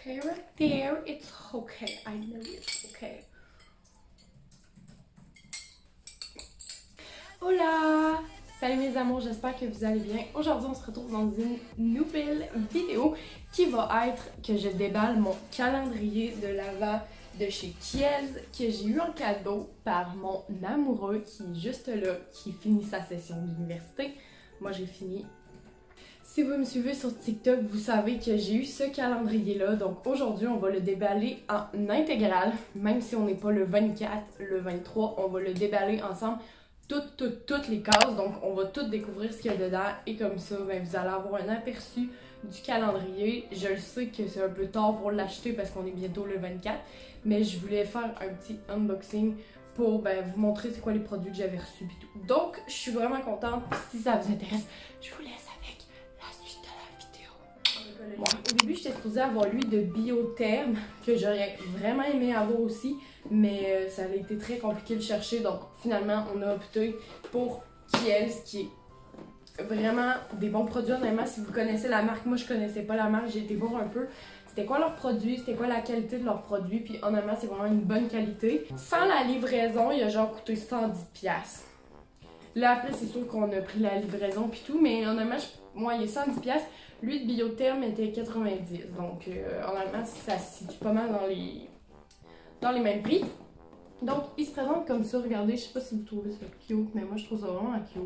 okay right there. It's okay. I know it's okay. Hola! Salut mes amours, j'espère que vous allez bien. Aujourd'hui, on se retrouve dans une nouvelle vidéo qui va être que je déballe mon calendrier de l'Avent de chez Kiehl's que j'ai eu en cadeau par mon amoureux qui est juste là, qui finit sa session d'université. Moi, j'ai fini. Si vous me suivez sur TikTok, vous savez que j'ai eu ce calendrier-là. Donc aujourd'hui, on va le déballer en intégrale. Même si on n'est pas le 24, le 23, on va le déballer ensemble. Toutes les cases, donc on va tout découvrir ce qu'il y a dedans et comme ça, ben, vous allez avoir un aperçu du calendrier. Je le sais que c'est un peu tard pour l'acheter parce qu'on est bientôt le 24, mais je voulais faire un petit unboxing pour vous montrer c'est quoi les produits que j'avais reçus et tout. Donc, je suis vraiment contente. Si ça vous intéresse, je vous laisse avec la suite de la vidéo. Bon, au début, j'étais supposée avoir l'huile de Biotherme que j'aurais vraiment aimé avoir aussi, mais ça a été très compliqué de le chercher. Donc, finalement, on a opté pour Kiehl's qui est vraiment des bons produits. Honnêtement, si vous connaissez la marque, moi je connaissais pas la marque, j'ai été voir un peu c'était quoi leurs produits, c'était quoi la qualité de leurs produits, puis honnêtement, c'est vraiment une bonne qualité. Sans la livraison, il a genre coûté 110$. Là, après, c'est sûr qu'on a pris la livraison puis tout, mais honnêtement, moi, il est 110$. L'huile de Biotherme était 90$. Donc, honnêtement, ça se situe pas mal dans les mêmes prix. Donc, il se présente comme ça. Regardez, je sais pas si vous trouvez ça cute, mais moi, je trouve ça vraiment cute.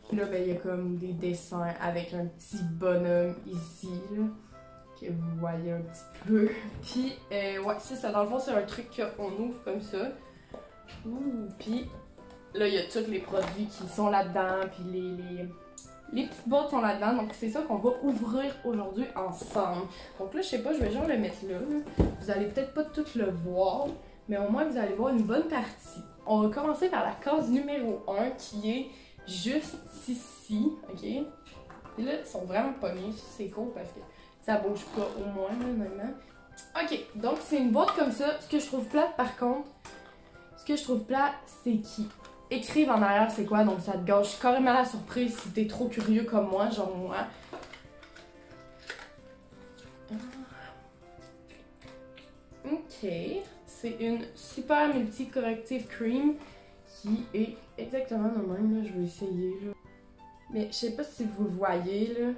Puis là, ben, il y a comme des dessins avec un petit bonhomme ici, là, que vous voyez un petit peu. Puis, ouais, c'est ça. Dans le fond, c'est un truc qu'on ouvre comme ça. Ouh, puis là, il y a tous les produits qui sont là-dedans, puis les petites boîtes sont là-dedans. Donc, c'est ça qu'on va ouvrir aujourd'hui ensemble. Donc là, je sais pas, je vais genre le mettre là. Vous allez peut-être pas tout le voir, mais au moins, vous allez voir une bonne partie. On va commencer par la case numéro 1 qui est juste ici, ok? Et là, ils sont vraiment pognés, c'est cool parce que ça bouge pas au moins, là, honnêtement. Ok, donc c'est une boîte comme ça. Ce que je trouve plate, par contre, c'est qu'ils écrivent en arrière c'est quoi, donc ça te gâche carrément la surprise si t'es trop curieux comme moi, genre moi. Ok, c'est une super multi-corrective cream qui est exactement le même, là. Je vais essayer, là. Mais je sais pas si vous le voyez, là.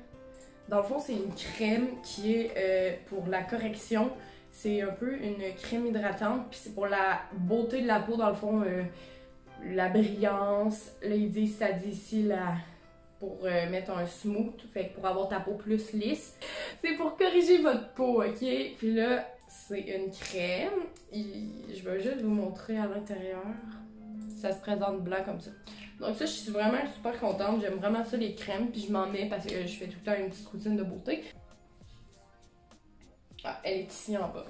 Dans le fond, c'est une crème qui est pour la correction. C'est un peu une crème hydratante, puis c'est pour la beauté de la peau, dans le fond, la brillance. Là, ils disent, ça dit ici, là, pour mettre un smooth, fait que pour avoir ta peau plus lisse. C'est pour corriger votre peau, ok? Puis là, c'est une crème. Je vais juste vous montrer à l'intérieur. Ça se présente blanc comme ça. Donc ça, je suis vraiment super contente. J'aime vraiment ça, les crèmes. Puis je m'en mets parce que je fais tout le temps une petite routine de beauté. Ah, elle est ici en bas.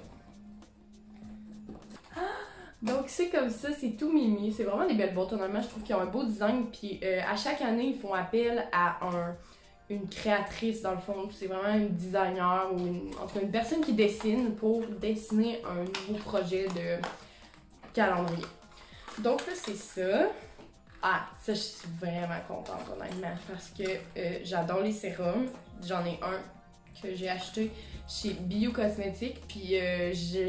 Donc c'est comme ça, c'est tout mimi. C'est vraiment des belles boîtes. Honnêtement, je trouve qu'ils ont un beau design. Puis à chaque année, ils font appel à une créatrice, dans le fond. C'est vraiment une designer ou en tout cas une personne qui dessine pour dessiner un nouveau projet de calendrier. Donc là, c'est ça. Ah, ça, je suis vraiment contente, honnêtement, parce que j'adore les sérums. J'en ai un que j'ai acheté chez Bio Cosmétiques, puis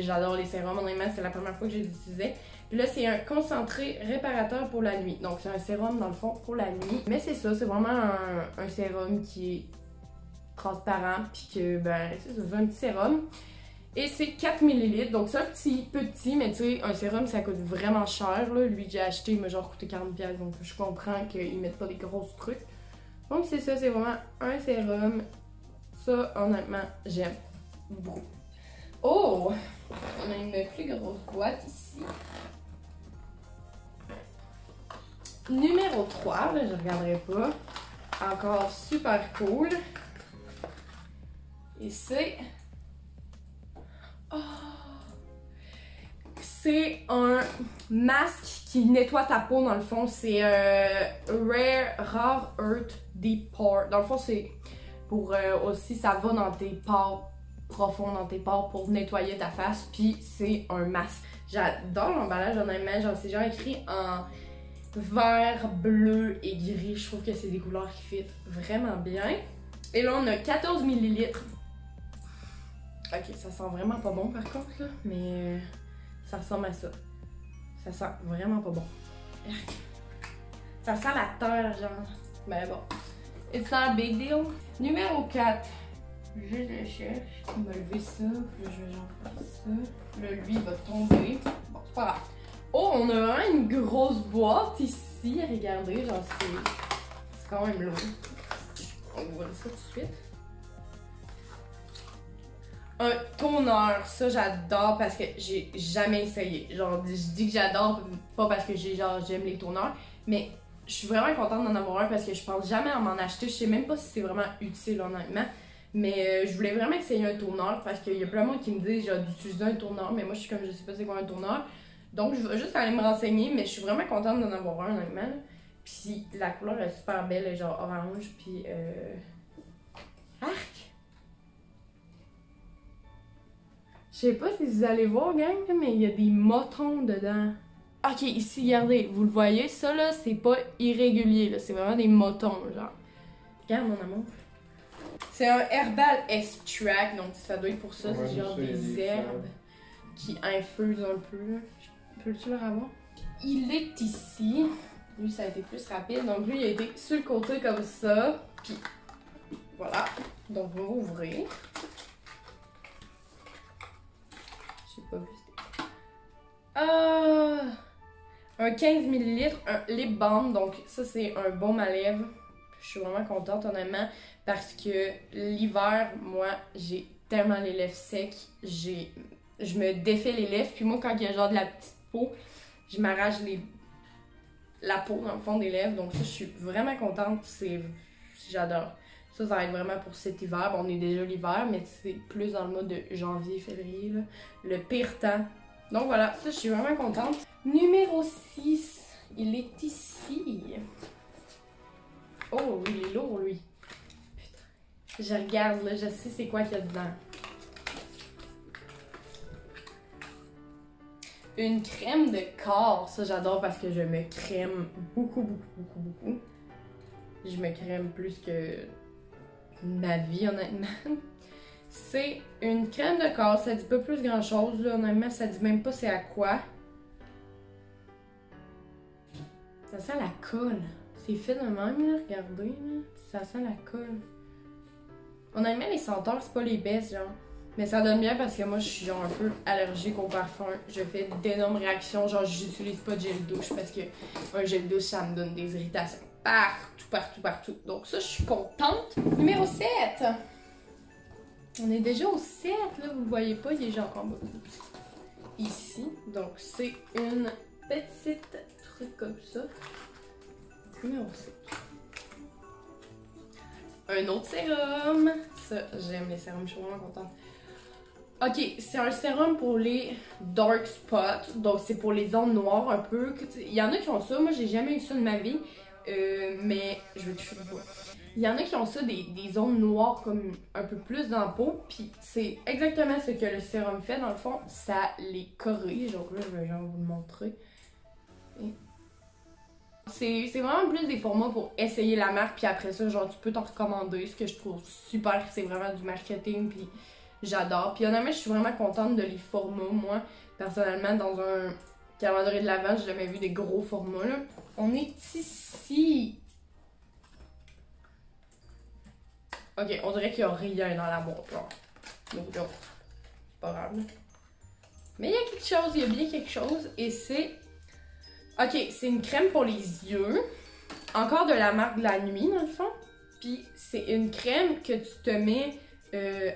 j'adore les sérums, honnêtement, c'est la première fois que je les utilisais. Puis là, c'est un concentré réparateur pour la nuit. Donc, c'est un sérum, dans le fond, pour la nuit. Mais c'est ça, c'est vraiment un sérum qui est transparent, puis que, ben, c'est un petit sérum. Et c'est 4 ml, donc c'est un petit, mais tu sais, un sérum ça coûte vraiment cher, là. Lui que j'ai acheté, il m'a genre coûté 40$, donc je comprends qu'ils mettent pas des gros trucs. Donc c'est ça, c'est vraiment un sérum. Ça, honnêtement, j'aime beaucoup. Oh! On a une plus grosse boîte ici. Numéro 3, là, je regarderai pas. Encore super cool. Et c'est... Oh. C'est un masque qui nettoie ta peau, dans le fond. C'est Rare Earth Deep Pore. Dans le fond, c'est pour aussi, ça va dans tes pores profonds, dans tes pores pour nettoyer ta face. Puis c'est un masque. J'adore l'emballage, honnêtement. Genre, c'est genre écrit en vert, bleu et gris. Je trouve que c'est des couleurs qui fit vraiment bien. Et là, on a 14 ml. Ok, ça sent vraiment pas bon par contre, là, mais ça ressemble à ça. Ça sent vraiment pas bon. Ça sent la terre, genre. Mais bon. It's not a big deal. Numéro 4. Je le cherche. Il m'a levé ça, puis là, je vais genre faire ça. Là, lui, il va tomber. Bon, c'est pas grave. Oh, on a vraiment une grosse boîte ici. Regardez, genre, c'est quand même lourd. On va ouvrir ça tout de suite. Un toner, ça j'adore parce que j'ai jamais essayé. Genre, je dis que j'adore, pas parce que j'aime les toners, mais je suis vraiment contente d'en avoir un parce que je pense jamais à m'en acheter. Je sais même pas si c'est vraiment utile honnêtement, mais je voulais vraiment essayer un toner parce qu'il y a plein de monde qui me dit genre d'utiliser un toner, mais moi je suis comme je sais pas c'est quoi un toner. Donc je vais juste aller me renseigner, mais je suis vraiment contente d'en avoir un honnêtement. Puis la couleur est super belle, elle est genre orange, puis arc! Je sais pas si vous allez voir, gang, mais il y a des motons dedans. Ok, ici, regardez, vous le voyez, ça là, c'est pas irrégulier, là, c'est vraiment des motons, genre. Regarde, mon amour. C'est un herbal extract, donc ça doit être pour ça, c'est genre des herbes qui infusent un peu. Peux-tu le revoir? Il est ici. Lui, ça a été plus rapide, donc lui, il a été sur le côté comme ça, puis voilà. Donc, on va ouvrir. J'ai pas vu. Un 15 ml, un lip balm, donc ça c'est un baume à lèvres. Je suis vraiment contente honnêtement parce que l'hiver, moi j'ai tellement les lèvres secs, je me défais les lèvres, puis moi quand il y a genre de la petite peau, je m'arrache la peau dans le fond des lèvres, donc ça je suis vraiment contente, j'adore. Ça va être vraiment pour cet hiver. Bon, on est déjà l'hiver, mais c'est plus dans le mois de janvier, février, là. Le pire temps. Donc voilà, ça, je suis vraiment contente. Numéro 6, il est ici. Oh, il est lourd, lui. Putain. Je regarde, là, je sais c'est quoi qu'il y a dedans. Une crème de corps. Ça, j'adore parce que je me crème beaucoup. Je me crème plus que ma vie, honnêtement. C'est une crème de corps, ça dit pas plus grand chose, là, honnêtement, ça dit même pas c'est à quoi. Ça sent la colle. C'est fait de même, là, regardez, là. Ça sent la colle. Honnêtement, les senteurs, c'est pas les best, genre. Mais ça donne bien parce que moi, je suis genre un peu allergique au parfum. Je fais d'énormes réactions, genre j'utilise pas de gel douche parce que un gel douche, ça me donne des irritations. Partout. Donc ça, je suis contente. Numéro 7. On est déjà au 7, là. Vous le voyez pas, il est genre en bas. Ici. Donc c'est une petite truc comme ça. Numéro 7. Un autre sérum. Ça, j'aime les sérums, je suis vraiment contente. Ok, c'est un sérum pour les dark spots. Donc c'est pour les zones noires un peu. Il y en a qui ont ça. Moi, j'ai jamais eu ça de ma vie. Mais je vais toucher le bois. Il y en a qui ont ça, des zones noires comme un peu plus dans la peau. Puis c'est exactement ce que le sérum fait. Dans le fond, ça les corrige. Donc là, je vais genre vous le montrer. C'est vraiment plus des formats pour essayer la marque. Puis après ça, genre tu peux t'en recommander. Ce que je trouve super, c'est vraiment du marketing. Puis j'adore. Puis honnêtement, je suis vraiment contente de les formats. Moi, personnellement, dans un calendrier de l'Avent, j'ai jamais vu des gros formats là. On est ici. Ok, on dirait qu'il n'y a rien dans la boîte, genre. Donc, c'est pas grave. Mais il y a quelque chose, il y a bien quelque chose. Et c'est... Ok, c'est une crème pour les yeux. Encore de la marque de la nuit, dans le fond. Puis c'est une crème que tu te mets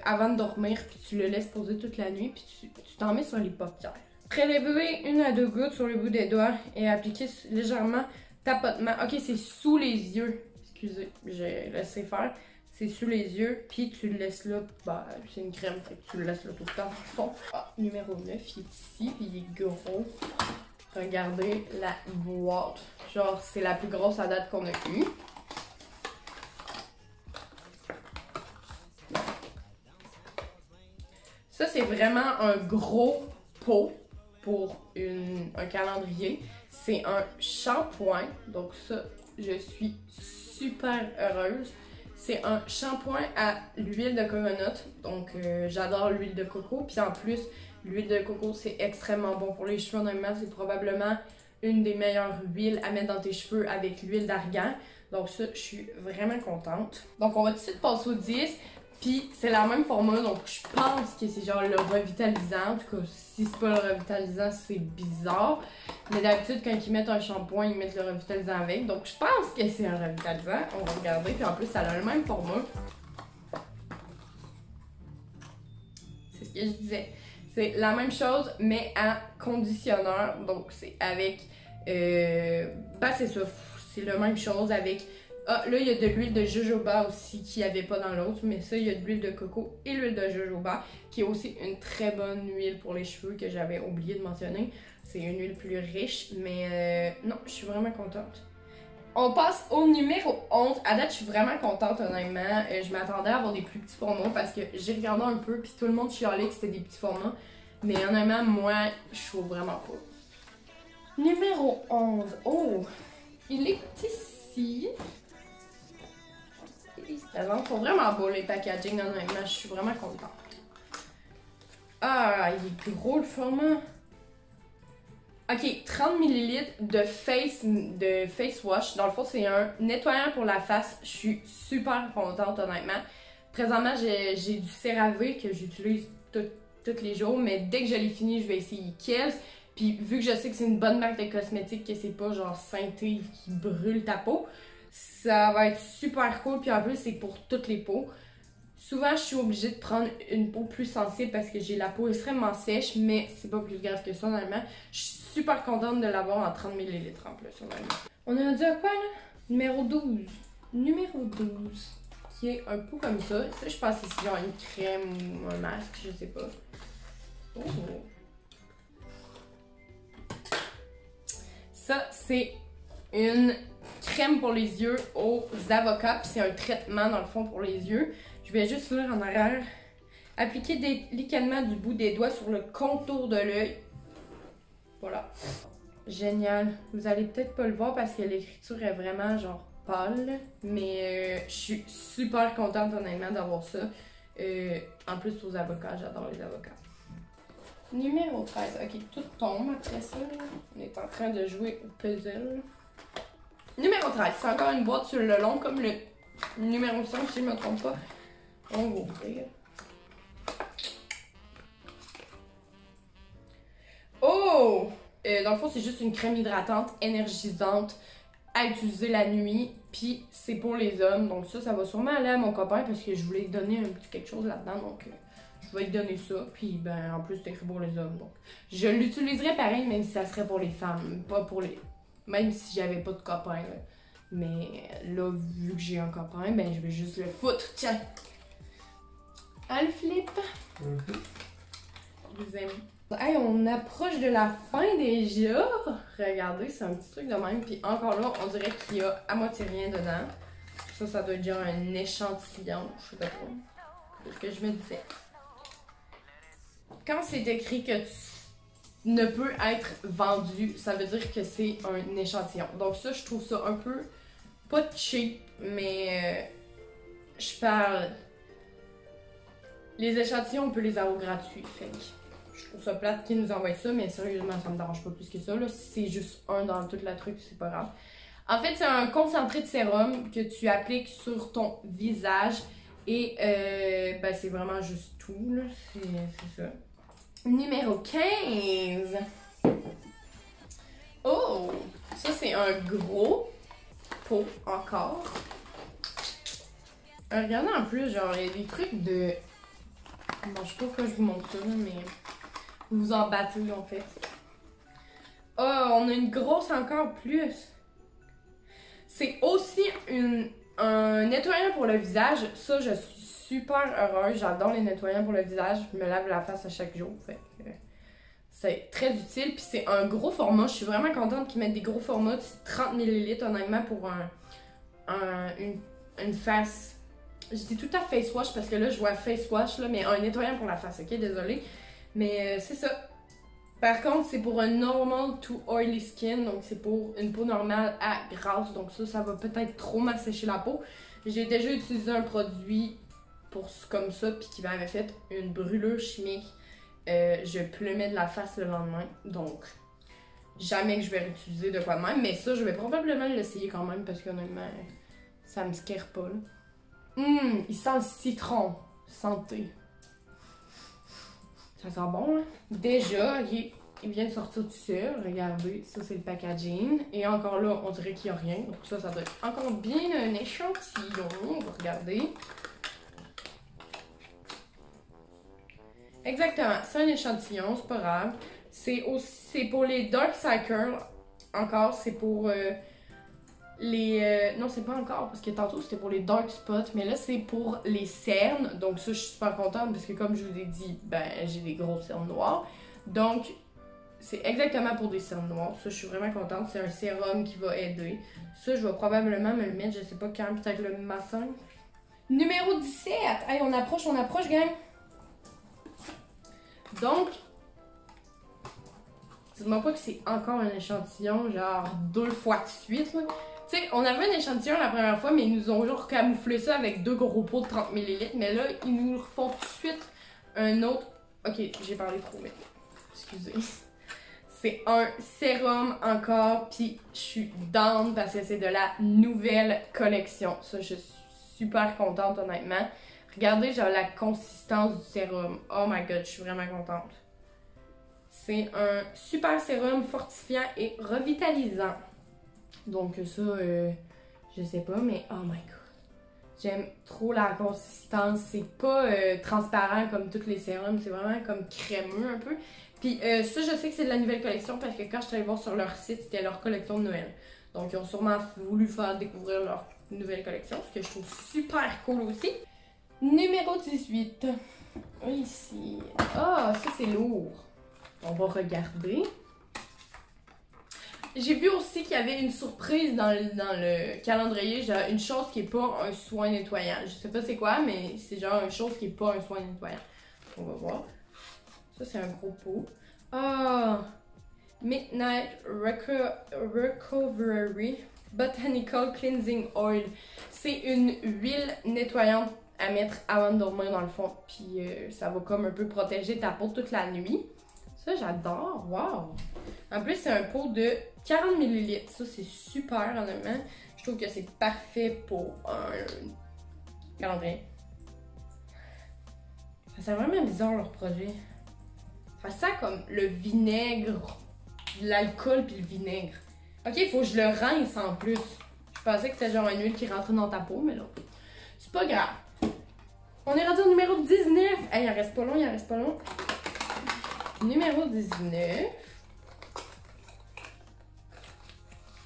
avant de dormir, puis tu le laisses poser toute la nuit, puis tu t'en mets sur les paupières. Prélever 1 à 2 gouttes sur le bout des doigts et appliquer légèrement tapotement. Ok, c'est sous les yeux. Excusez, j'ai laissé faire. C'est sous les yeux, puis tu le laisses là. Bah, c'est une crème, fait que tu le laisses là tout le temps dans le fond. Ah, numéro 9, il est ici, puis il est gros. Regardez la boîte. Genre, c'est la plus grosse à date qu'on a eue. Ça, c'est vraiment un gros pot pour un calendrier. C'est un shampoing. Donc ça, je suis super heureuse. C'est un shampoing à l'huile de coconut. Donc, j'adore l'huile de coco. Puis en plus, l'huile de coco, c'est extrêmement bon pour les cheveux. Honnêtement, c'est probablement une des meilleures huiles à mettre dans tes cheveux avec l'huile d'argan. Donc ça, je suis vraiment contente. Donc, on va tout de suite passer au 10. Puis c'est la même format, donc je pense que c'est genre le revitalisant. En tout cas, si c'est pas le revitalisant, c'est bizarre. Mais d'habitude, quand ils mettent un shampoing, ils mettent le revitalisant avec. Donc je pense que c'est un revitalisant. On va regarder. Puis en plus, ça a le même format. C'est ce que je disais. C'est la même chose, mais en conditionneur. Donc c'est avec... ben c'est ça. C'est la même chose avec... Ah, là, il y a de l'huile de jojoba aussi qu'il n'y avait pas dans l'autre, mais ça, il y a de l'huile de coco et l'huile de jojoba, qui est aussi une très bonne huile pour les cheveux que j'avais oublié de mentionner. C'est une huile plus riche, mais non, je suis vraiment contente. On passe au numéro 11. À date, je suis vraiment contente, honnêtement. Je m'attendais à avoir des plus petits formats parce que j'ai regardé un peu, puis tout le monde chialait que c'était des petits formats. Mais honnêtement, moi, je trouve vraiment pas. Numéro 11. Oh! Il est ici. Ils sont vraiment beaux les packaging, honnêtement, je suis vraiment contente. Ah, il est gros le format. Ok, 30 ml de face wash. Dans le fond, c'est un nettoyant pour la face. Je suis super contente, honnêtement. Présentement, j'ai du CeraVe que j'utilise tous les jours, mais dès que je l'ai fini, je vais essayer Kiehl's. Puis vu que je sais que c'est une bonne marque de cosmétiques, que c'est pas genre synthé qui brûle ta peau, ça va être super cool, puis en plus c'est pour toutes les peaux. Souvent je suis obligée de prendre une peau plus sensible parce que j'ai la peau extrêmement sèche, mais c'est pas plus grave que ça honnêtement. Je suis super contente de l'avoir en 30 ml en plus honnêtement. On a dit à quoi là? Numéro 12. Numéro 12. Qui est un peu comme ça. Ça je pense que c'est genre une crème ou un masque, je sais pas. Oh. Ça c'est une crème pour les yeux aux avocats, puis c'est un traitement dans le fond pour les yeux. Je vais juste lire en arrière. Appliquez délicatement du bout des doigts sur le contour de l'œil. Voilà. Génial. Vous allez peut-être pas le voir parce que l'écriture est vraiment genre pâle, mais je suis super contente honnêtement d'avoir ça. En plus aux avocats, j'adore les avocats. Numéro 13. Ok, tout tombe après ça. On est en train de jouer au puzzle. Numéro 13, c'est encore une boîte sur le long, comme le numéro 5, si je ne me trompe pas. On va ouvrir. Oh! Dans le fond, c'est juste une crème hydratante, énergisante, à utiliser la nuit. Puis, c'est pour les hommes. Donc ça va sûrement aller à mon copain parce que je voulais lui donner un petit quelque chose là-dedans. Donc, je vais lui donner ça. Puis, ben, en plus, c'est écrit pour les hommes. Donc, je l'utiliserais pareil, même si ça serait pour les femmes, pas pour les... Même si j'avais pas de copain, là. Mais là, vu que j'ai un copain, ben je vais juste le foutre. Tiens! Elle flip! Je vous aime. Hey, on approche de la fin déjà! Regardez, c'est un petit truc de même. Puis encore là, on dirait qu'il y a à moitié rien dedans. Ça doit être genre un échantillon. Je sais pas trop. C'est ce que je me disais. Quand c'est écrit que ne peut être vendu, ça veut dire que c'est un échantillon. Donc ça, je trouve ça un peu, pas cheap, mais je parle... Les échantillons, on peut les avoir gratuits, fait que je trouve ça plate qu'ils nous envoient ça, mais sérieusement, ça me dérange pas plus que ça. Là. Si c'est juste un dans toute la truc, c'est pas grave. En fait, c'est un concentré de sérum que tu appliques sur ton visage et ben, c'est vraiment juste tout, là, c'est ça. Numéro 15. Oh! Ça, c'est un gros pot encore. Regardez en plus, genre, il y a des trucs de... Bon, je sais pas pourquoi je vous montre ça, mais vous vous en battez, en fait. Oh, on a une grosse encore plus. C'est aussi un nettoyant pour le visage. Ça, je suis super heureuse. J'adore les nettoyants pour le visage. Je me lave la face à chaque jour. Fait que c'est très utile. Puis c'est un gros format. Je suis vraiment contente qu'ils mettent des gros formats. C'est 30 ml honnêtement pour une face. Je dis tout le temps face wash parce que là je vois face wash là, mais un nettoyant pour la face, ok? Désolée. Mais c'est ça. Par contre, c'est pour un normal to oily skin. Donc c'est pour une peau normale à grasse. Donc ça va peut-être trop m'assécher la peau. J'ai déjà utilisé un produit comme ça, puis qui m'avait fait une brûlure chimique. Je pleumais de la face le lendemain, donc jamais que je vais réutiliser de quoi de même. Mais ça, je vais probablement l'essayer quand même, parce qu'honnêtement, ça me scare pas, là. Il sent le citron. Santé. Ça sent bon, hein? Déjà, il vient de sortir tout seul. Regardez, ça c'est le packaging. Et encore là, on dirait qu'il n'y a rien. Donc ça doit être encore bien un échantillon. On va regarder. Exactement, c'est un échantillon, c'est pas grave. C'est pour les dark circles. Encore, c'est pour non, c'est pas encore, parce que tantôt c'était pour les dark spots, mais là c'est pour les cernes. Donc ça, je suis super contente parce que comme je vous ai dit, ben j'ai des grosses cernes noires. Donc c'est exactement pour des cernes noires. Ça, je suis vraiment contente. C'est un sérum qui va aider. Ça, je vais probablement me le mettre, je sais pas quand, peut-être le matin. Numéro 17! Hey, on approche, gang! Donc, dites-moi pas que c'est encore un échantillon, genre 2 fois de suite, là. Tu sais, on avait un échantillon la première fois, mais ils nous ont genre camouflé ça avec 2 gros pots de 30 ml. Mais là, ils nous refont tout de suite un autre. Ok, j'ai parlé trop vite. Excusez. C'est un sérum encore, puis je suis down parce que c'est de la nouvelle collection. Ça, je suis super contente, honnêtement. Regardez, genre la consistance du sérum. Oh my god, je suis vraiment contente. C'est un super sérum fortifiant et revitalisant. Donc ça, je sais pas, mais oh my god. J'aime trop la consistance. C'est pas transparent comme tous les sérums, c'est vraiment comme crémeux un peu. Puis ça, je sais que c'est de la nouvelle collection parce que quand je suis allée voir sur leur site, c'était leur collection de Noël. Donc ils ont sûrement voulu faire découvrir leur nouvelle collection, ce que je trouve super cool aussi. Numéro 18. Ici. Ah, ça c'est lourd. On va regarder. J'ai vu aussi qu'il y avait une surprise dans le calendrier, genre une chose qui est pas un soin nettoyant. Je sais pas c'est quoi, mais c'est genre une chose qui est pas un soin nettoyant. On va voir. Ça c'est un gros pot. Ah! Midnight Recovery Botanical Cleansing Oil. C'est une huile nettoyante à mettre avant de dormir dans le fond. Puis ça va comme un peu protéger ta peau toute la nuit. Ça, j'adore. Wow! En plus, c'est un pot de 40 ml. Ça, c'est super, honnêtement. Je trouve que c'est parfait pour un calendrier. Ça sent vraiment bizarre, leur produit. Ça sent comme le vinaigre, l'alcool puis le vinaigre. Ok, il faut que je le rince en plus. Je pensais que c'était genre une huile qui rentrait dans ta peau, mais non. C'est pas grave. On est rendu au numéro 19. Hey, il en reste pas long, il en reste pas long. Numéro 19.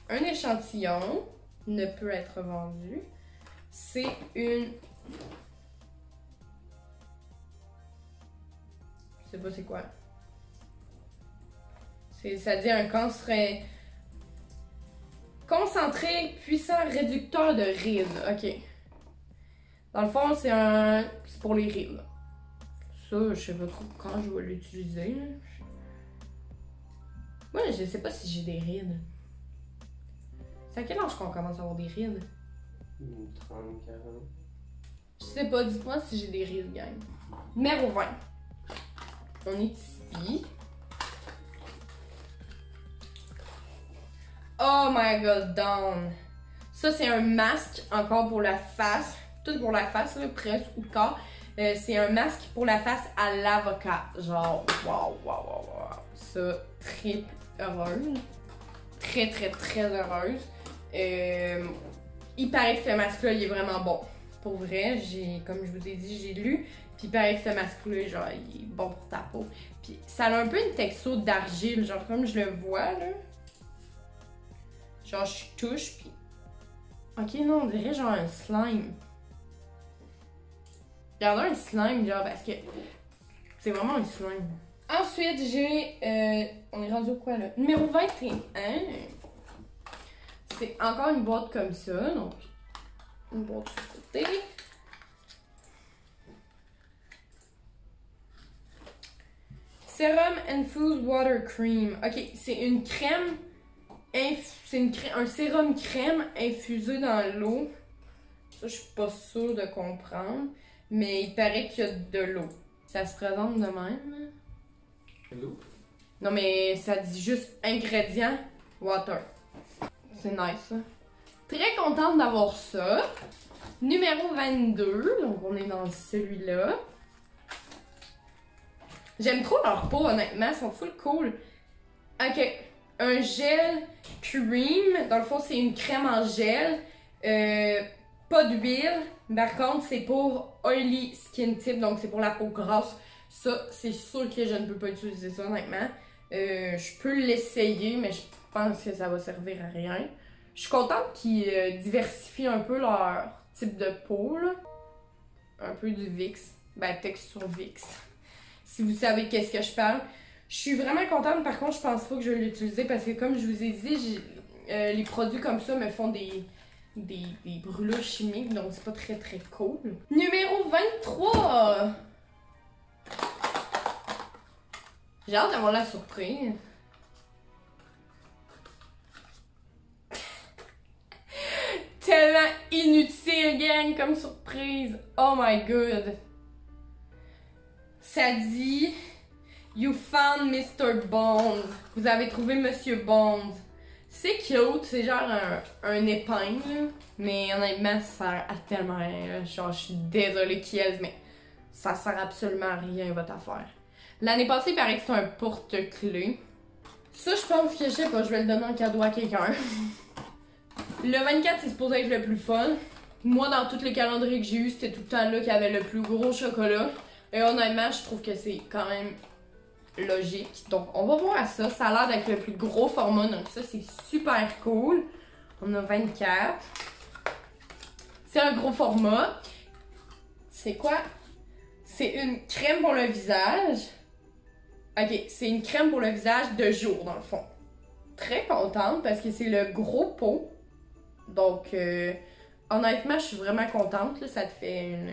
Un échantillon ne peut être vendu. C'est une... Je sais pas c'est quoi. Ça dit un concentré puissant réducteur de rides. Ok. Dans le fond, c'est pour les rides. Ça, je sais pas trop quand je vais l'utiliser. Moi, je sais pas si j'ai des rides. C'est à quel âge qu'on commence à avoir des rides? 30, 40. Je sais pas, dites-moi si j'ai des rides, gang. Numéro 20. On est ici. Oh my god, down. Ça, c'est un masque encore pour la face. Tout pour la face, là, presque, ou le corps. C'est un masque pour la face à l'avocat. Genre, wow. Ça, triple heureuse. Très, très, très heureuse. Il paraît que ce masque-là, il est vraiment bon. Pour vrai, comme je vous ai dit, j'ai lu. Puis il paraît que ce masque-là, genre, il est bon pour ta peau. Puis ça a un peu une texture d'argile, genre comme je le vois, là. Genre, je touche, puis... Ok, non, on dirait genre un slime. Regardez un slime, genre, parce que c'est vraiment un slime. Ensuite, j'ai... on est rendu au quoi, là? Numéro 21. C'est encore une boîte comme ça, donc... Une boîte sur le côté. Serum Infused Water Cream. Ok, c'est une crème... C'est un sérum crème infusé dans l'eau. Ça, je suis pas sûre de comprendre. Mais il paraît qu'il y a de l'eau. Ça se présente de même. L'eau? Non, mais ça dit juste ingrédients water. C'est nice, ça. Très contente d'avoir ça. Numéro 22. Donc, on est dans celui-là. J'aime trop leur peau, honnêtement. Ils sont full cool. Ok. Un gel cream. Dans le fond, c'est une crème en gel. Pas d'huile. Par contre, c'est pour oily skin type. Donc, c'est pour la peau grasse. Ça, c'est sûr que je ne peux pas utiliser ça, honnêtement. Je peux l'essayer, mais je pense que ça va servir à rien. Je suis contente qu'ils diversifient un peu leur type de peau, là. Un peu du Vicks. Ben, texture Vicks. Si vous savez qu'est-ce que je parle. Je suis vraiment contente, par contre, je pense pas que je vais l'utiliser parce que, comme je vous ai dit, les produits comme ça me font des brûlures chimiques, donc c'est pas très très cool. Numéro 23! J'ai hâte d'avoir la surprise. Tellement inutile, gang, comme surprise. Oh my god. Ça dit... You found Mr. Bond. Vous avez trouvé Monsieur Bond. C'est cute, c'est genre un épingle, mais honnêtement, ça sert à tellement rien. Genre, je suis désolée, Kiels, mais ça sert absolument à rien, votre affaire. L'année passée, il paraît que c'est un porte-clés. Ça, je pense que je sais pas, je vais le donner en cadeau à quelqu'un. Le 24, c'est supposé être le plus fun. Moi, dans tous les calendriers que j'ai eu, c'était tout le temps là qu'il y avait le plus gros chocolat. Et honnêtement, je trouve que c'est quand même logique. Donc, on va voir ça. Ça a l'air d'être le plus gros format. Donc, ça, c'est super cool. On a 24. C'est un gros format. C'est quoi? C'est une crème pour le visage. Ok, c'est une crème pour le visage de jour, dans le fond. Très contente parce que c'est le gros pot. Donc, honnêtement, je suis vraiment contente. Là, ça te fait une...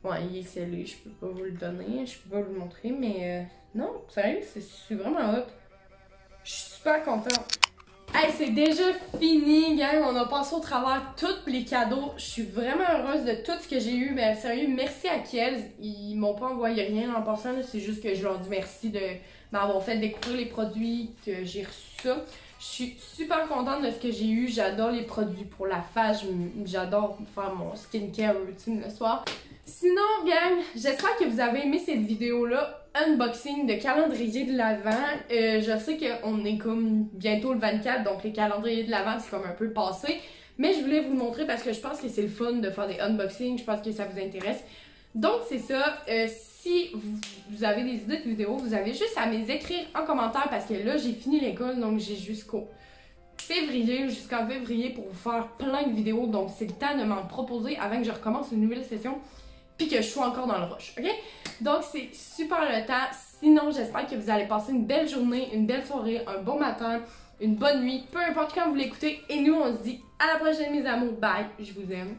Ouais, il est scellé, je peux pas vous le donner, je peux pas vous le montrer, mais non, sérieux, c'est vraiment hot. Je suis super contente. Hey, c'est déjà fini, gang, on a passé au travers tous les cadeaux. Je suis vraiment heureuse de tout ce que j'ai eu, mais sérieux, merci à Kiels. Ils m'ont pas envoyé rien en passant, c'est juste que je leur dis merci de m'avoir fait découvrir les produits, que j'ai reçu ça. Je suis super contente de ce que j'ai eu, j'adore les produits pour la face, j'adore faire mon skincare routine le soir. Sinon, gang, j'espère que vous avez aimé cette vidéo-là, unboxing de calendrier de l'Avent. Je sais qu'on est comme bientôt le 24, donc les calendriers de l'Avent, c'est comme un peu passé. Mais je voulais vous le montrer parce que je pense que c'est le fun de faire des unboxings, je pense que ça vous intéresse. Donc, c'est ça. Si vous avez des idées de vidéos, vous avez juste à me les écrire en commentaire parce que là, j'ai fini l'école, donc j'ai jusqu'en février pour vous faire plein de vidéos. Donc, c'est le temps de m'en proposer avant que je recommence une nouvelle session puis que je sois encore dans le rush, ok? Donc, c'est super le temps. Sinon, j'espère que vous allez passer une belle journée, une belle soirée, un bon matin, une bonne nuit, peu importe quand vous l'écoutez. Et nous, on se dit à la prochaine, mes amours. Bye, je vous aime.